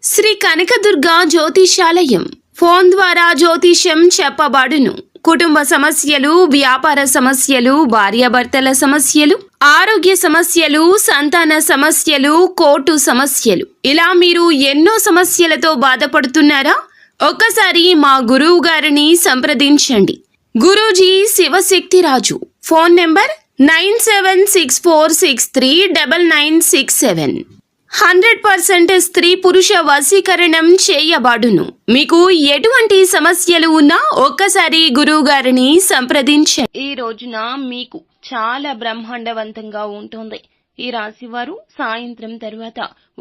Shri Kanakadurga జ్యోతిషాలయం phone ద్వారా జ్యోతిష్యం చెప్పబడును. కుటుంబ సమస్యలు, వ్యాపార సమస్యలు, భార్యాభర్తల సమస్యలు, ఆరోగ్య సమస్యలు, సంతాన సమస్యలు, కోర్టు సమస్యలు, ఇలా మీరు ఎన్నో సమస్యలతో బాధపడుతున్నారా? ఒక్కసారి మా గురువు గారిని సంప్రదించండి. గురూజీ శివశక్తిరాజు. Phone number 9764639967. 100% స్త్రీ పురుష వశీకరణం చేయబడును. మీకు ఎటువంటి సమస్యలు ఉన్నా ఒక్కసారి గురువు గారిని సంప్రదించండి. ఈ రోజున మీకు చాలా బ్రహ్మాండవంతంగా ఉంటుంది. ఈ రాశి వారు సాయంత్రం తరువాత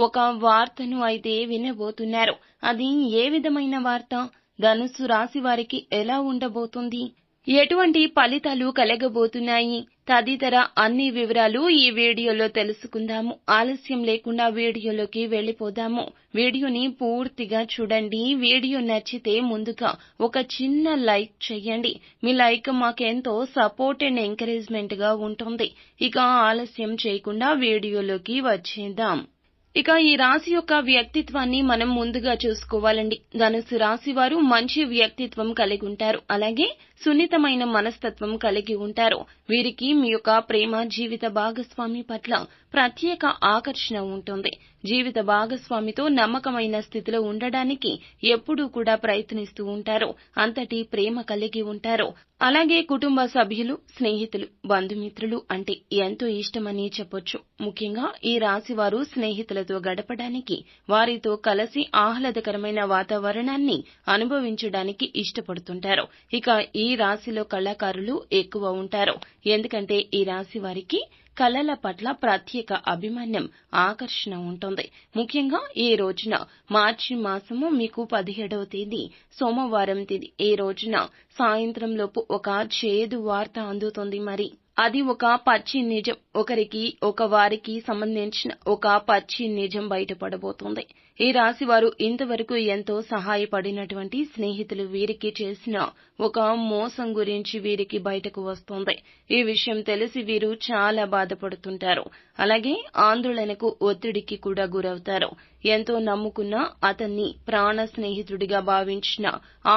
ఒక వార్తను అయితే వినబోతున్నారు. అది ఏ విధమైన వార్త? ధనుస్సు రాశి వారికి ఎలా ఉండబోతుంది? ఎటువంటి ఫలితాలు కలగబోతున్నాయి? తదితర అన్ని వివరాలు ఈ వీడియోలో తెలుసుకుందాము. ఆలస్యం లేకుండా వీడియోలోకి వెళ్ళిపోదాము. వీడియోని పూర్తిగా చూడండి. వీడియో నచ్చితే ముందుగా ఒక చిన్న లైక్ చేయండి. మీ లైక్ మాకెంతో సపోర్ట్ అండ్ ఎంకరేజ్మెంట్ గా ఉంటుంది. ఇక ఆలస్యం చేయకుండా వీడియోలోకి వచ్చేద్దాం. ఇక ఈ రాశి యొక్క వ్యక్తిత్వాన్ని మనం ముందుగా చూసుకోవాలండి. ధనుసు రాశి వారు మంచి వ్యక్తిత్వం కలిగి ఉంటారు. అలాగే సున్నితమైన మనస్తత్వం కలిగి ఉంటారు. వీరికి మీ యొక్క ప్రేమ జీవిత భాగస్వామి పట్ల ప్రత్యేక ఆకర్షణ ఉంటుంది. జీవిత భాగస్వామితో నమ్మకమైన స్థితిలో ఉండడానికి ఎప్పుడూ కూడా ప్రయత్నిస్తూ ఉంటారు. అంతటి ప్రేమ కలిగి ఉంటారు. అలాగే కుటుంబ సభ్యులు, స్నేహితులు, బంధుమిత్రులు అంటే ఎంతో ఇష్టమని చెప్పొచ్చు. ముఖ్యంగా ఈ రాశి వారు స్నేహితులతో గడపడానికి, వారితో కలిసి ఆహ్లాదకరమైన వాతావరణాన్ని అనుభవించడానికి ఇష్టపడుతుంటారు. ఇక ఈ రాశిలో కళాకారులు ఎక్కువ ఉంటారు. ఎందుకంటే ఈ రాశి వారికి కళల పట్ల ప్రత్యేక అభిమానం, ఆకర్షణ ఉంటుంది. ముఖ్యంగా ఈ రోజున మార్చి మాసము మీకు 17వ తేదీ సోమవారం తేదీ. ఈ రోజున సాయంత్రం లోపు ఒక చేదు వార్త అందుతుంది. మరి అది ఒక పచ్చి నిజం. వారికి సంబంధించిన ఒక పచ్చి నిజం బయటపడబోతుంది. ఈ రాశి వారు ఇంతవరకు ఎంతో సహాయపడినటువంటి స్నేహితులు వీరికి చేసిన ఒక మోసం గురించి వీరికి బయటకు వస్తుంది. ఈ విషయం తెలిసి వీరు చాలా బాధపడుతుంటారు. అలాగే ఆందోళనకు, ఒత్తిడికి కూడా గురవుతారు. ఎంతో నమ్ముకున్న, అతన్ని ప్రాణ స్నేహితుడిగా భావించిన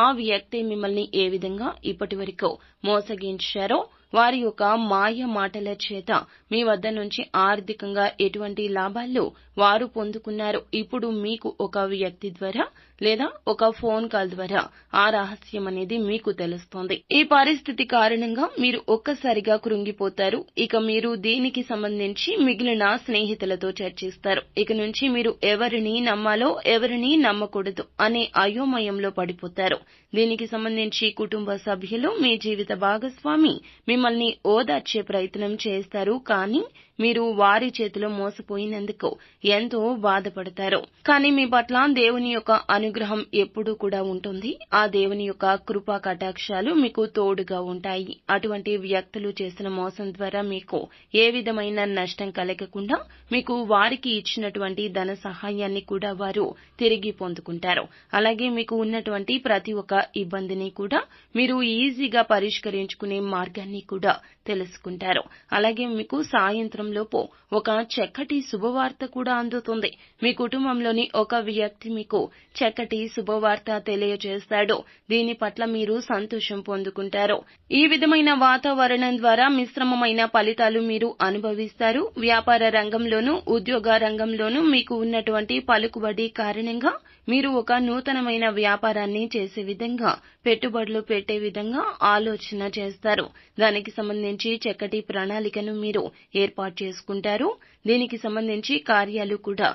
ఆ వ్యక్తి మిమ్మల్ని ఏ విధంగా ఇప్పటి వరకు మోసగించారో, వారి యొక్క మాయ మాటల చేత మీ వద్ద నుంచి ఆర్థికంగా ఎటువంటి లాభాలు వారు పొందుకున్నారు. ఇప్పుడు మీకు ఒక వ్యక్తి ద్వారా లేదా ఒక ఫోన్ కాల్ ద్వారా ఆ రహస్యం అనేది మీకు తెలుస్తుంది. ఈ పరిస్థితి కారణంగా మీరు ఒక్కసారిగా కృంగిపోతారు. ఇక మీరు దీనికి సంబంధించి మిగిలిన స్నేహితులతో చర్చిస్తారు. ఇక నుంచి మీరు ఎవరిని నమ్మాలో, ఎవరిని నమ్మకూడదు అనే అయోమయంలో పడిపోతారు. దీనికి సంబంధించి కుటుంబ సభ్యులు, మీ జీవిత భాగస్వామి మిమ్మల్ని ఓదార్చే ప్రయత్నం చేస్తారు. కానీ మీరు వారి చేతిలో మోసపోయినందుకు ఎంతో బాధపడతారు. కానీ మీ పట్ల దేవుని యొక్క అనుగ్రహం ఎప్పుడూ కూడా ఉంటుంది. ఆ దేవుని యొక్క కృపా కటాక్షాలు మీకు తోడుగా ఉంటాయి. అటువంటి వ్యక్తులు చేసిన మోసం ద్వారా మీకు ఏ విధమైన నష్టం కలగకుండా మీకు వారికి ఇచ్చినటువంటి ధన సహాయాన్ని కూడా వారు తిరిగి పొందుకుంటారు. అలాగే మీకు ఉన్నటువంటి ప్రతి ఒక్క ఇబ్బందిని కూడా మీరు ఈజీగా పరిష్కరించుకునే మార్గాన్ని కూడా తెలుసుకుంటారు. అలాగే మీకు సాయంత్రం లోపు ఒక చక్కటి శుభవార్త కూడా అందుతుంది. మీ కుటుంబంలోని ఒక వ్యక్తి మీకు చక్కటి శుభవార్త తెలియజేస్తాడు. దీని పట్ల మీరు సంతోషం పొందుకుంటారు. ఈ విధమైన వాతావరణం ద్వారా మిశ్రమమైన ఫలితాలు మీరు అనుభవిస్తారు. వ్యాపార రంగంలోనూ, ఉద్యోగ రంగంలోనూ మీకు ఉన్నటువంటి పలుకుబడి కారణంగా మీరు ఒక నూతనమైన వ్యాపారాన్ని చేసే విధంగా, పెట్టుబడులు పెట్టే విధంగా ఆలోచన చేస్తారు. దానికి సంబంధించి చక్కటి ప్రణాళికను మీరు ఏర్పాటు చేసుకుంటారు. దీనికి సంబంధించి కార్యాలు కూడా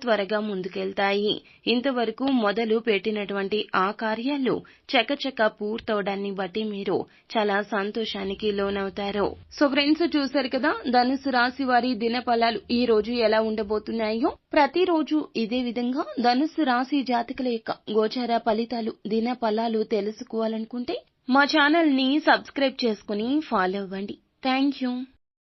త్వరగా ముందుకెళ్తాయి. ఇంతవరకు మొదలు పెట్టినటువంటి ఆ కార్యాలు చకచక పూర్తవడాన్ని బట్టి మీరు చాలా సంతోషానికి లోనవుతారు. సో ఫ్రెండ్స్, చూశారు కదా ధనుసు రాశి వారి దినఫలాలు ఈ రోజు ఎలా ఉండబోతున్నాయో. ప్రతిరోజు ఇదే విధంగా ధనుసు రాశి జాతకుల యొక్క గోచార ఫలితాలు, దిన ఫలాలు తెలుసుకోవాలనుకుంటే మా ఛానల్ ని సబ్స్క్రైబ్ చేసుకుని ఫాలో అవ్వండి. Thank you.